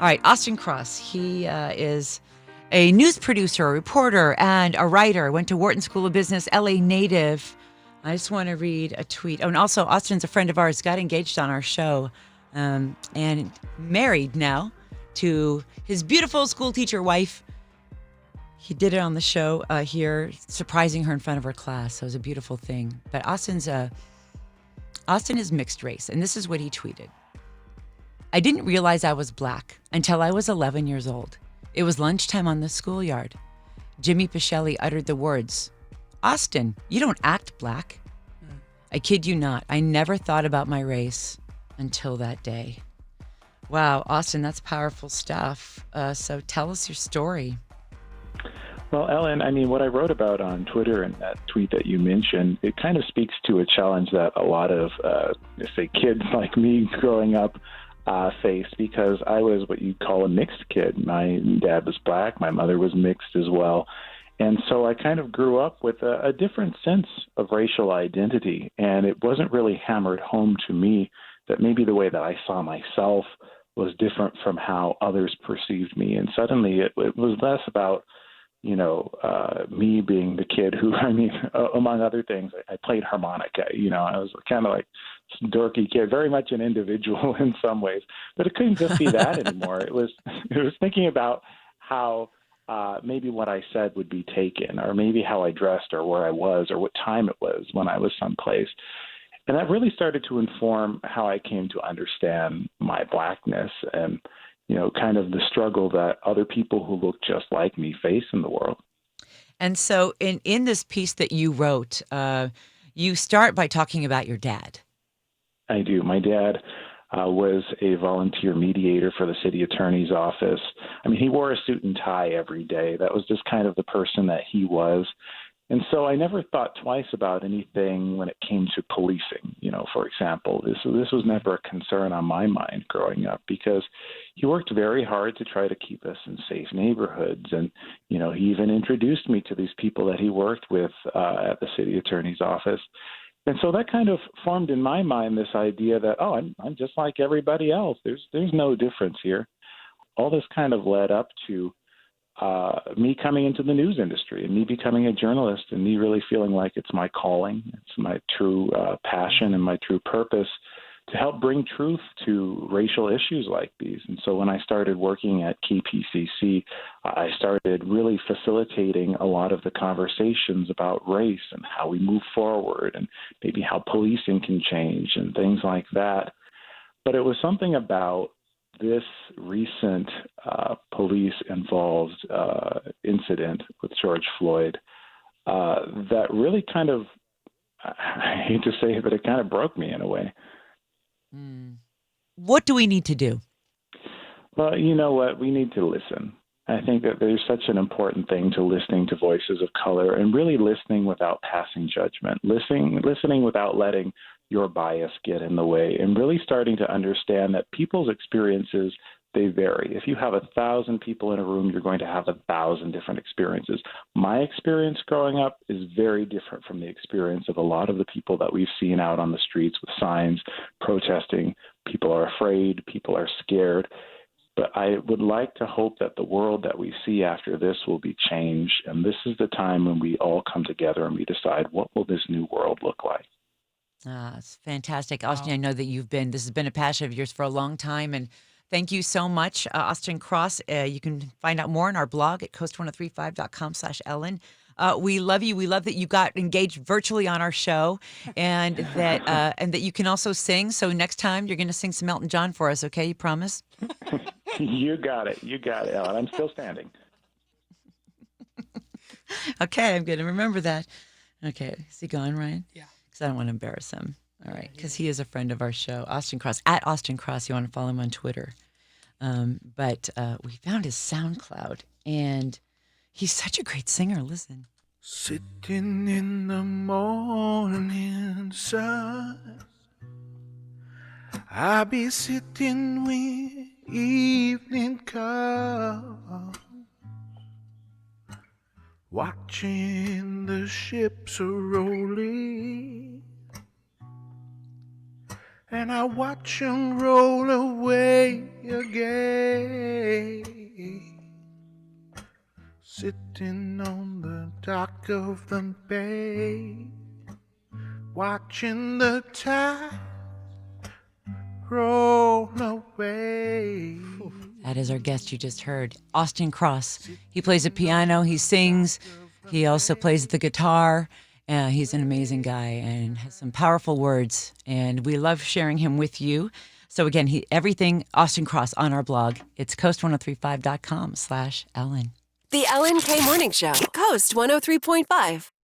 All right, Austin Cross. He is a news producer, a reporter, and a writer. Went to Wharton School of Business, LA native. I just want to read a tweet. Oh, and also, Austin's a friend of ours, got engaged on our show, and married now to his beautiful school teacher wife. He did it on the show here, surprising her in front of her class. So it was a beautiful thing. But Austin is mixed race, and this is what he tweeted. I didn't realize I was black until I was 11 years old. It was lunchtime on the schoolyard. Jimmy Pichelli uttered the words, "Austin, you don't act black." I kid you not, I never thought about my race until that day. Wow, Austin, that's powerful stuff. So tell us your story. Well, Ellen, I mean, what I wrote about on Twitter and that tweet that you mentioned, it kind of speaks to a challenge that a lot of, say, kids like me growing up faced, because I was what you'd call a mixed kid. My dad was black, my mother was mixed as well. And so I kind of grew up with a different sense of racial identity, and it wasn't really hammered home to me that maybe the way that I saw myself was different from how others perceived me. And suddenly it was less about me being the kid who, among other things, I played harmonica. I was kind of like some dorky kid, very much an individual in some ways. But it couldn't just be that anymore. It was thinking about how maybe what I said would be taken, or maybe how I dressed, or where I was, or what time it was when I was someplace. And that really started to inform how I came to understand my blackness and kind of the struggle that other people who look just like me face in the world. And so in this piece that you wrote, you start by talking about your dad. I do. My dad was a volunteer mediator for the city attorney's office. I mean, he wore a suit and tie every day. That was just kind of the person that he was. And so I never thought twice about anything when it came to policing. For example, this was never a concern on my mind growing up, because he worked very hard to try to keep us in safe neighborhoods. And, he even introduced me to these people that he worked with at the city attorney's office. And so that kind of formed in my mind this idea that, I'm just like everybody else. There's no difference here. All this kind of led up to me coming into the news industry and me becoming a journalist, and me really feeling like it's my calling, it's my true passion and my true purpose to help bring truth to racial issues like these. And so when I started working at KPCC, I started really facilitating a lot of the conversations about race and how we move forward, and maybe how policing can change and things like that. But it was something about this recent police-involved incident with George Floyd that really kind of, I hate to say it, but it kind of broke me in a way. What do we need to do? Well, you know what? We need to listen. I think that there's such an important thing to listening to voices of color, and really listening without passing judgment, listening without letting your bias get in the way, and really starting to understand that people's experiences, they vary. If you have 1,000 people in a room, you're going to have 1,000 different experiences. My experience growing up is very different from the experience of a lot of the people that we've seen out on the streets with signs protesting. People are afraid, people are scared. But I would like to hope that the world that we see after this will be changed. And this is the time when we all come together and we decide, what will this new world look like? It's fantastic. Austin, I know that this has been a passion of yours for a long time. And thank you so much, Austin Cross. You can find out more on our blog at coast1035.com/Ellen. We love you. We love that you got engaged virtually on our show, and that you can also sing. So next time you're going to sing some Elton John for us, okay? You promise? You got it. You got it, Ellen. I'm still standing. Okay, I'm going to remember that. Okay, is he gone, Ryan? Yeah. Because I don't want to embarrass him. All right, because he is a friend of our show, Austin Cross, at Austin Cross. You want to follow him on Twitter. But we found his SoundCloud, and he's such a great singer. Listen. Sitting in the morning sun, I be sitting when evening comes, watching the ships a rolling, and and I watch 'em roll away again. Sitting on the dock of the bay, watching the tide roll away. That is our guest you just heard, Austin Cross. He plays the piano, he sings, he also plays the guitar. He's an amazing guy and has some powerful words, and we love sharing him with you. So again, everything Austin Cross on our blog. It's coast1035.com/Ellen. The Ellen K Morning Show, Coast 103.5.